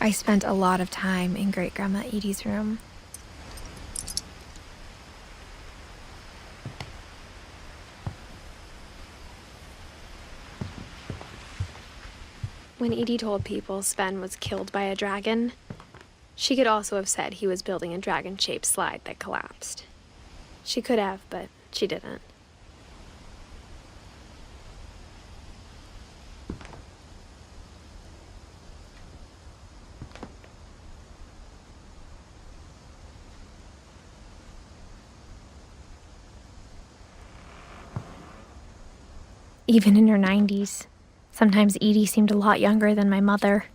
I spent a lot of time in Great-Grandma Edie's room. When Edie told people Sven was killed by a dragon, she could also have said he was building a dragon-shaped slide that collapsed. She could have, but she didn't. Even in her 90s, sometimes Edie seemed a lot younger than my mother.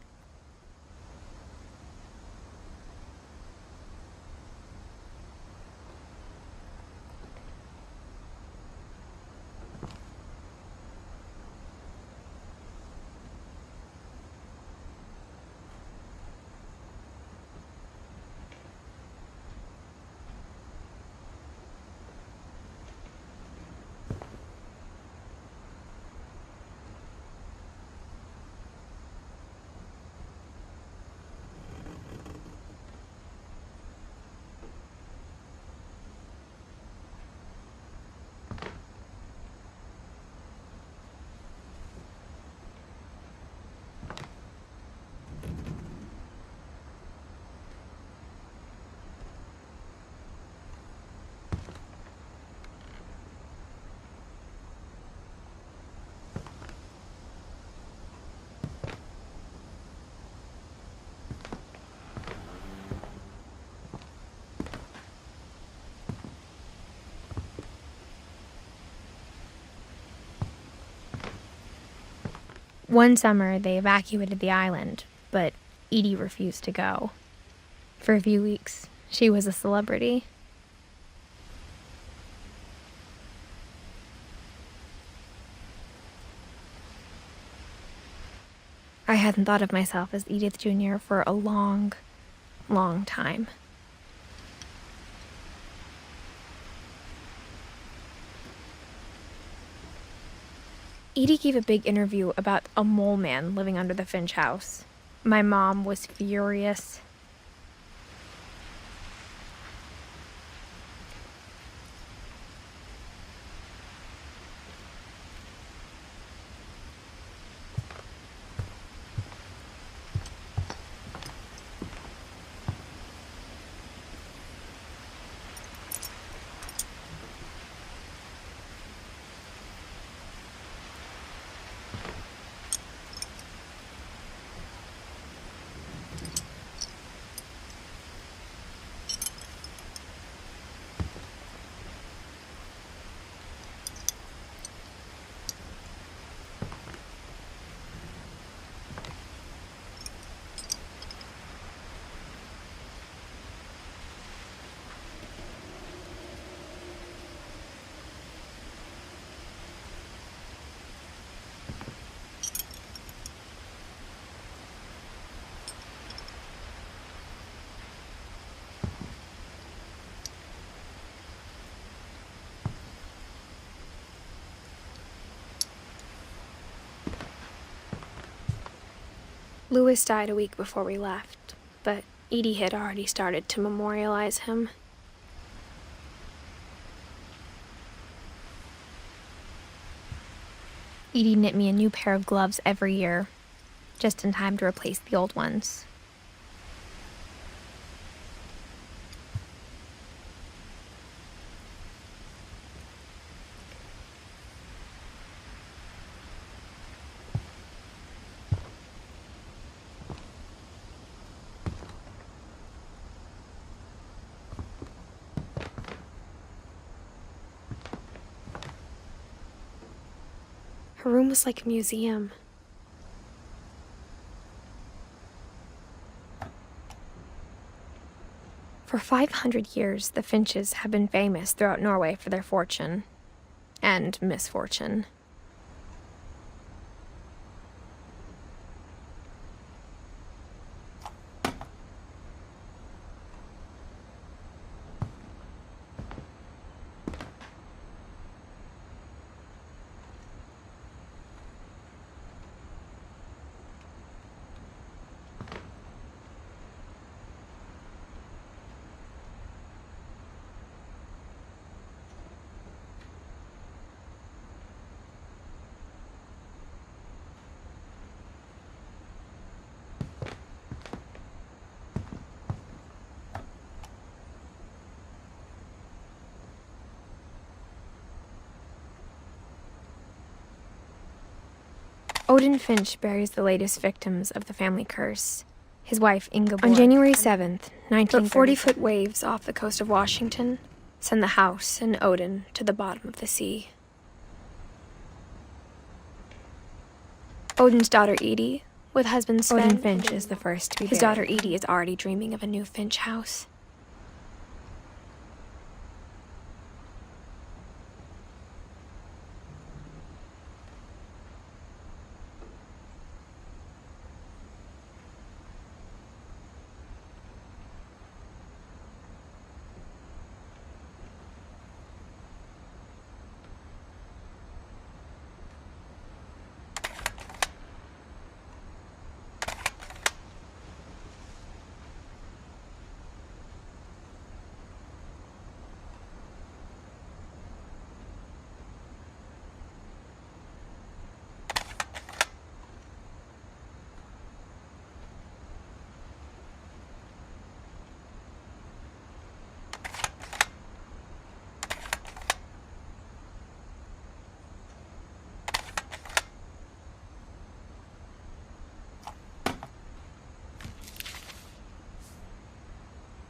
One summer, they evacuated the island, but Edie refused to go. For a few weeks, she was a celebrity. I hadn't thought of myself as Edith Jr. for a long, long time. Edie gave a big interview about a mole man living under the Finch house. My mom was furious. Louis died a week before we left, but Edie had already started to memorialize him. Edie knit me a new pair of gloves every year, just in time to replace the old ones. Her room was like a museum. For 500 years, the Finches have been famous throughout Norway for their fortune and misfortune. Odin Finch buries the latest victims of the family curse, his wife Ingeborg, on January 7th, 1930. But 40-foot waves off the coast of Washington send the house and Odin to the bottom of the sea. Odin's daughter Edith, with husband Sven. Odin Finch is the first to be buried. His daughter Edith is already dreaming of a new Finch house.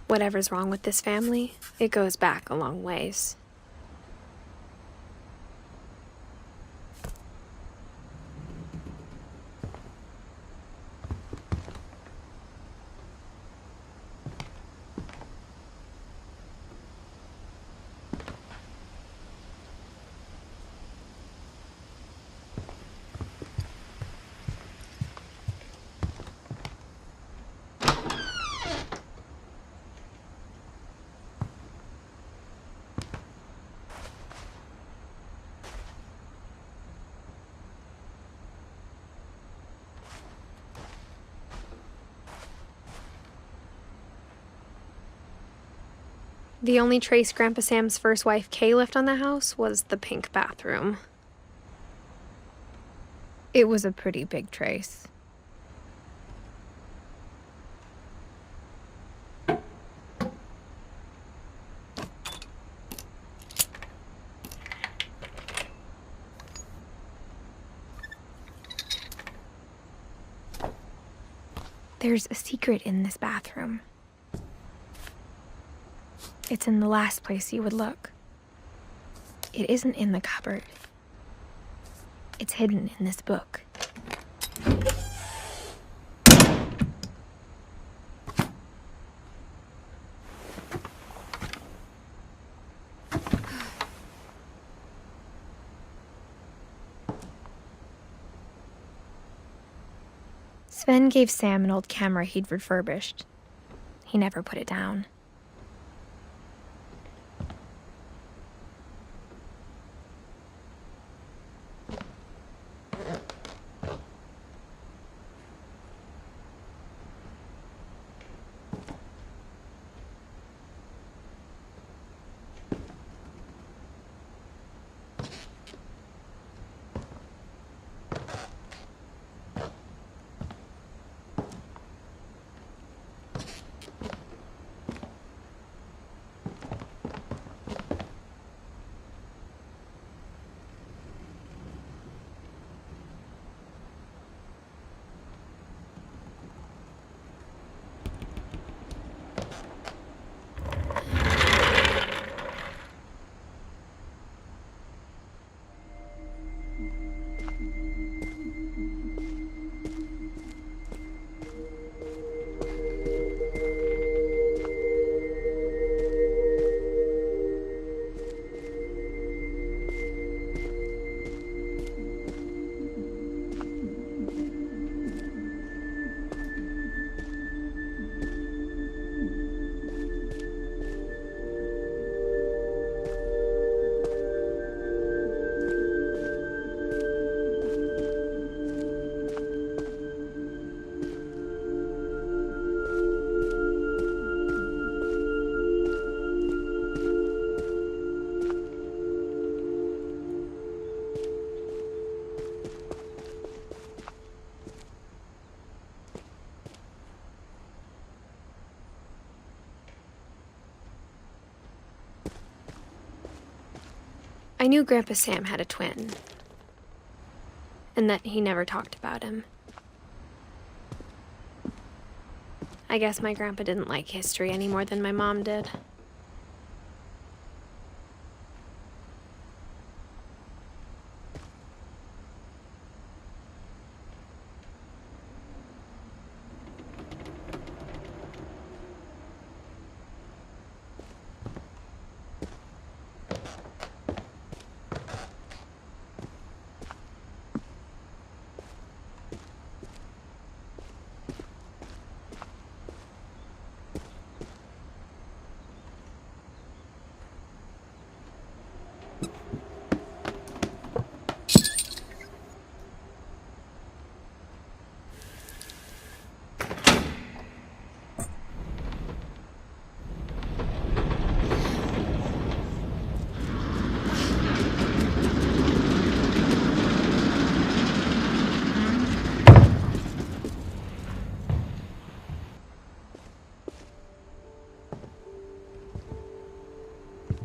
Whatever's wrong with this family, it goes back a long ways. The only trace Grandpa Sam's first wife, Kay, left on the house was the pink bathroom. It was a pretty big trace. There's a secret in this bathroom. It's in the last place you would look. It isn't in the cupboard. It's hidden in this book. Sven gave Sam an old camera he'd refurbished. He never put it down. I knew Grandpa Sam had a twin. and that he never talked about him. I guess my grandpa didn't like history any more than my mom did.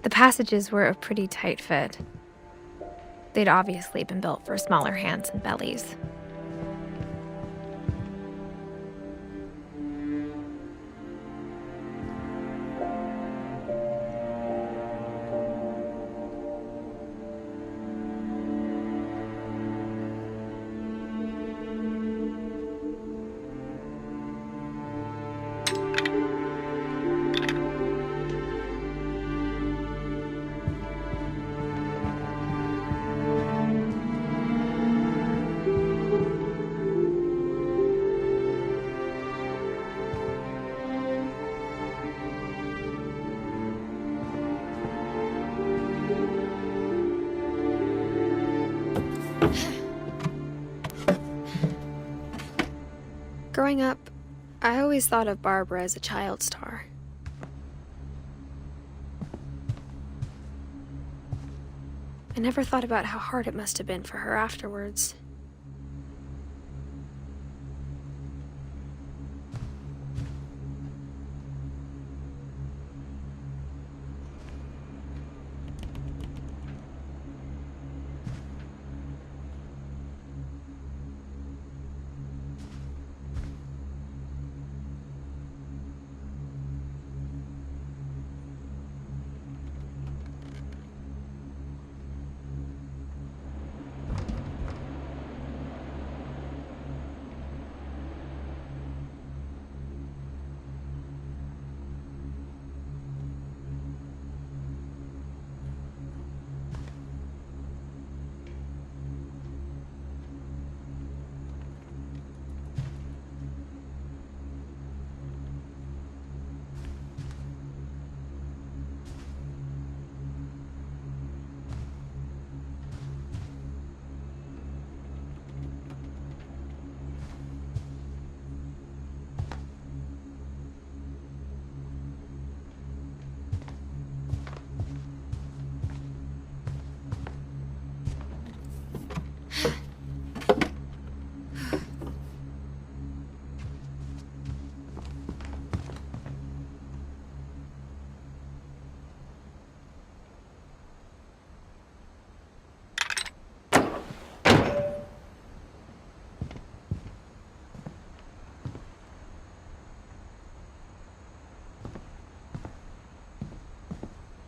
The passages were a pretty tight fit. They'd obviously been built for smaller hands and bellies. Growing up, I always thought of Barbara as a child star. I never thought about how hard it must have been for her afterwards.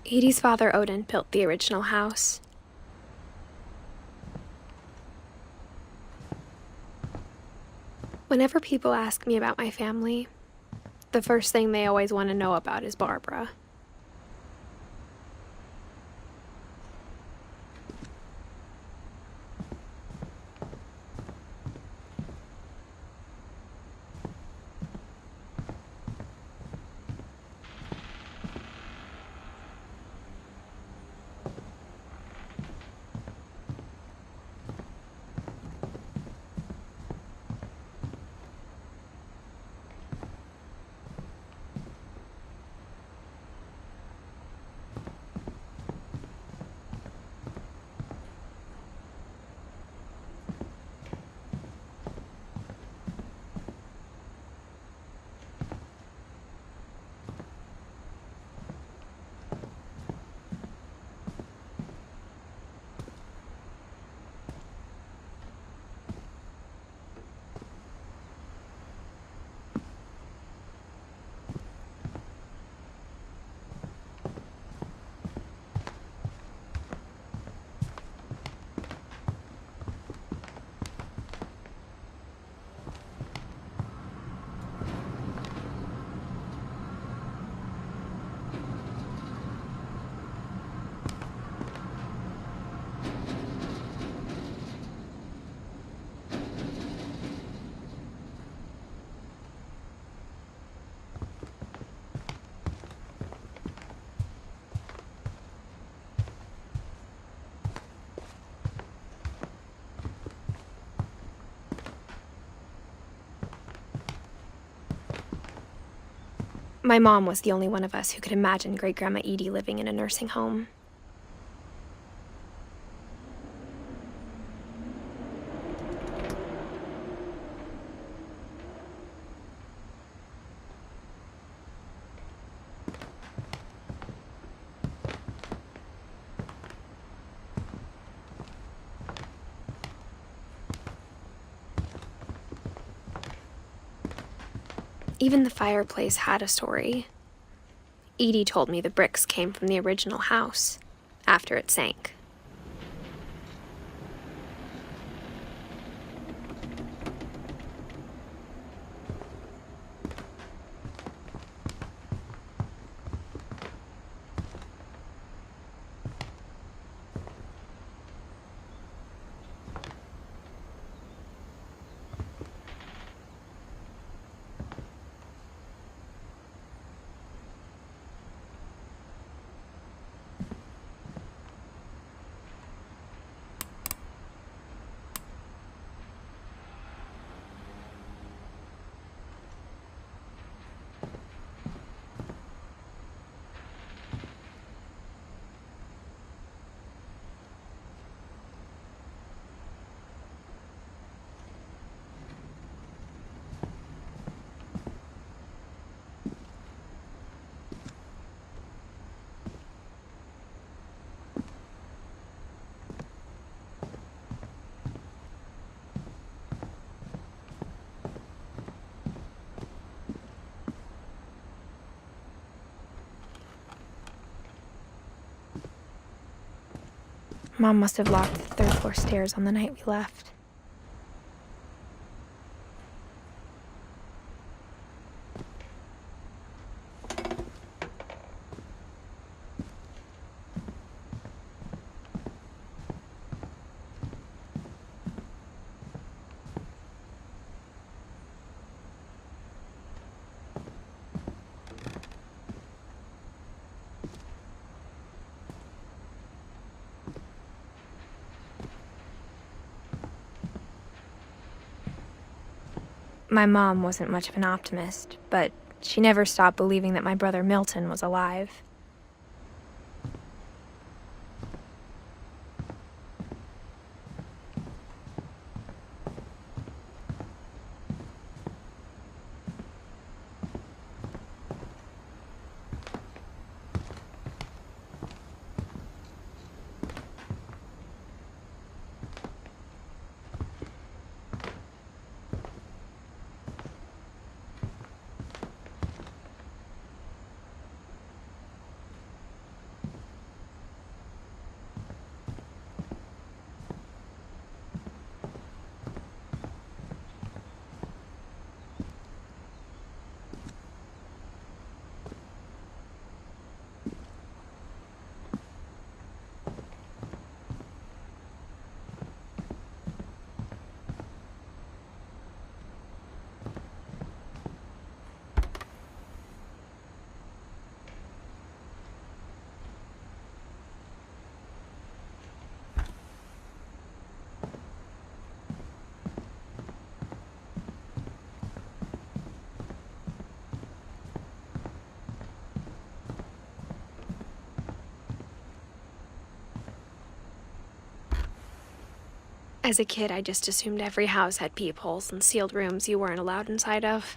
Edie's father, Odin, built the original house. Whenever people ask me about my family, the first thing they always want to know about is Barbara. My mom was the only one of us who could imagine Great-Grandma Edie living in a nursing home. Even the fireplace had a story. Edie told me the bricks came from the original house, after it sank. Mom must have locked the third-floor stairs on the night we left. My mom wasn't much of an optimist, but she never stopped believing that my brother Milton was alive. As a kid, I just assumed every house had peepholes and sealed rooms you weren't allowed inside of.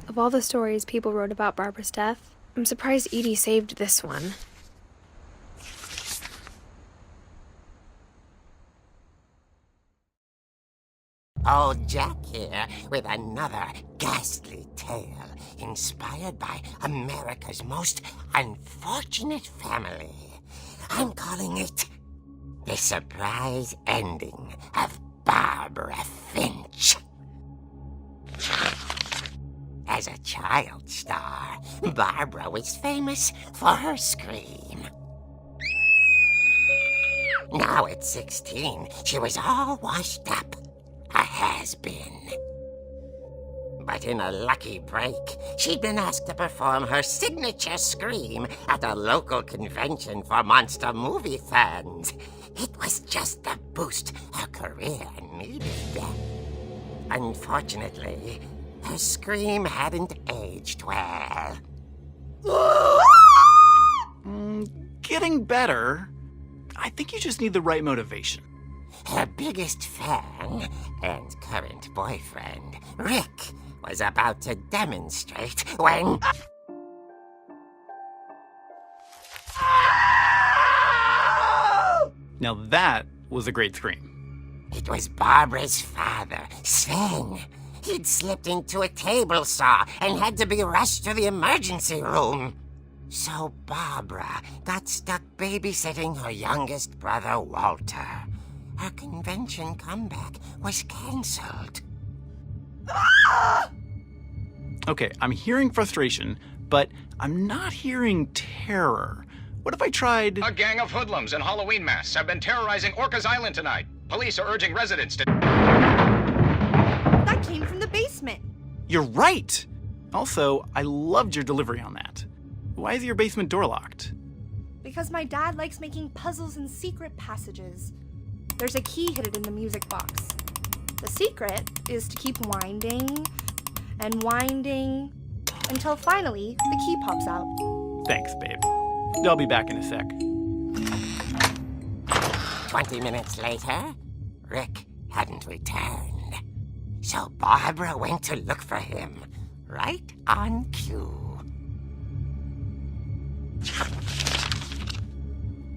Of all the stories people wrote about Barbara's death, I'm surprised Edie saved this one. Old Jack here with another ghastly tale inspired by America's most unfortunate family. I'm calling it The Surprise Ending of Barbara Finch. As a child star, Barbara was famous for her scream. Now at 16, she was all washed up. A has-been. But in a lucky break, she'd been asked to perform her signature scream at a local convention for monster movie fans. It was just the boost her career needed. Unfortunately, her scream hadn't aged well. Getting better. I think you just need the right motivation. Her biggest fan and current boyfriend, Rick, was about to demonstrate when... Now that was a great scream. It was Barbara's father, Sven. He'd slipped into a table saw and had to be rushed to the emergency room. So Barbara got stuck babysitting her youngest brother, Walter. Her convention comeback was cancelled. Okay, I'm hearing frustration, but I'm not hearing terror. What if I tried... A gang of hoodlums in Halloween masks have been terrorizing Orcas Island tonight. Police are urging residents to... That came from the basement. You're right! Also, I loved your delivery on that. Why is your basement door locked? Because my dad likes making puzzles and secret passages. There's a key hidden in the music box. The secret is to keep winding and winding until finally the key pops out. Thanks, babe. I'll be back in a sec. 20 minutes later, Rick hadn't returned. So Barbara went to look for him, right on cue.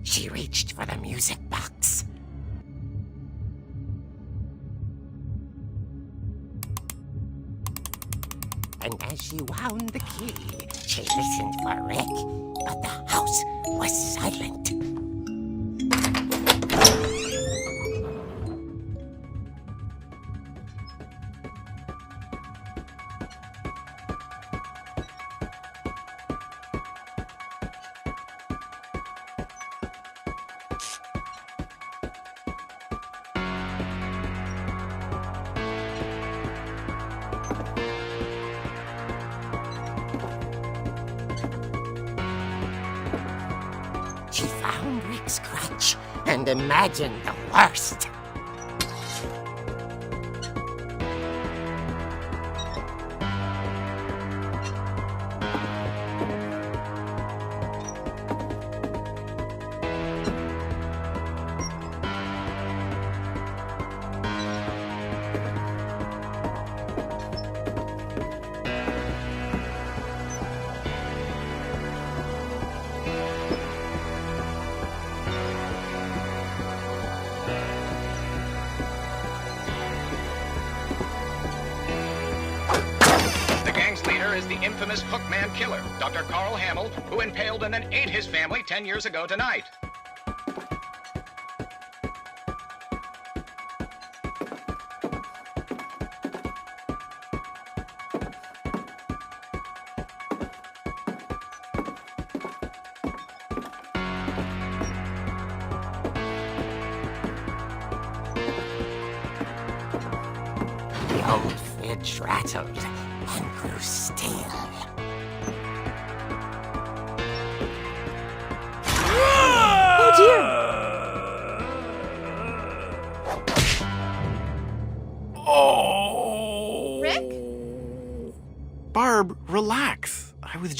She reached for the music box. And as she wound the key, she listened for Rick, but the house was silent. She found Rick's crutch and imagined the worst. Is the infamous Hookman killer, Dr. Carl Hamill, who impaled and then ate his family 10 years ago tonight. The old fridge rattled and grew still. Who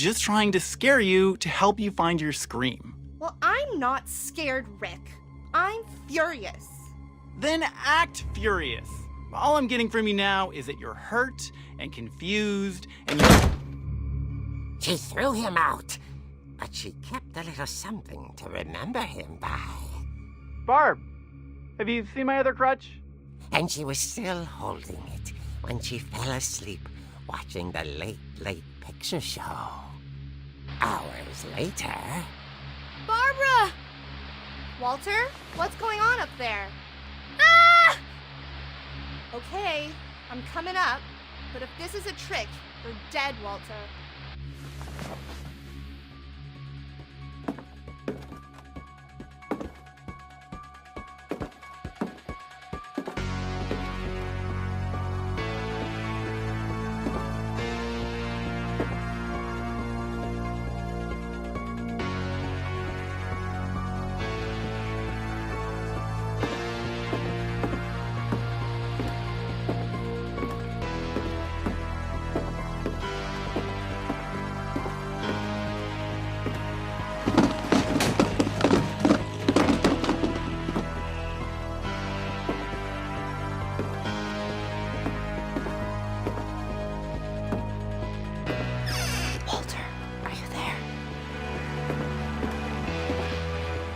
just trying to scare you to help you find your scream. Well, I'm not scared, Rick. I'm furious. Then act furious. All I'm getting from you now is that you're hurt and confused and She threw him out, but she kept a little something to remember him by. Barb, have you seen my other crutch? And she was still holding it when she fell asleep watching the late picture show. Hours later... Barbara! Walter, what's going on up there? Ah! Okay, I'm coming up, but if this is a trick, you're dead, Walter.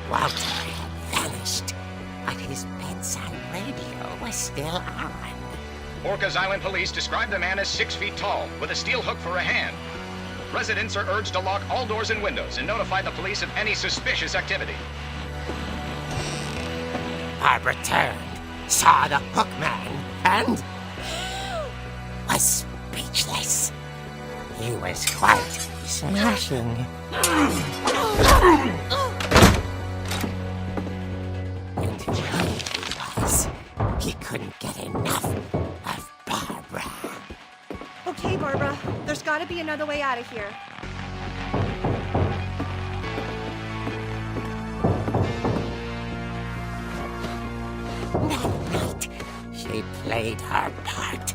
Walter had vanished, but his bedside radio was still on. Orcas Island police describe the man as 6 feet tall, with a steel hook for a hand. Residents are urged to lock all doors and windows and notify the police of any suspicious activity. Barbara turned, saw the hook man, and was speechless. He was quite smashing. And who he was, he couldn't get enough of Barbara. Okay, Barbara, there's gotta be another way out of here. That night, she played her part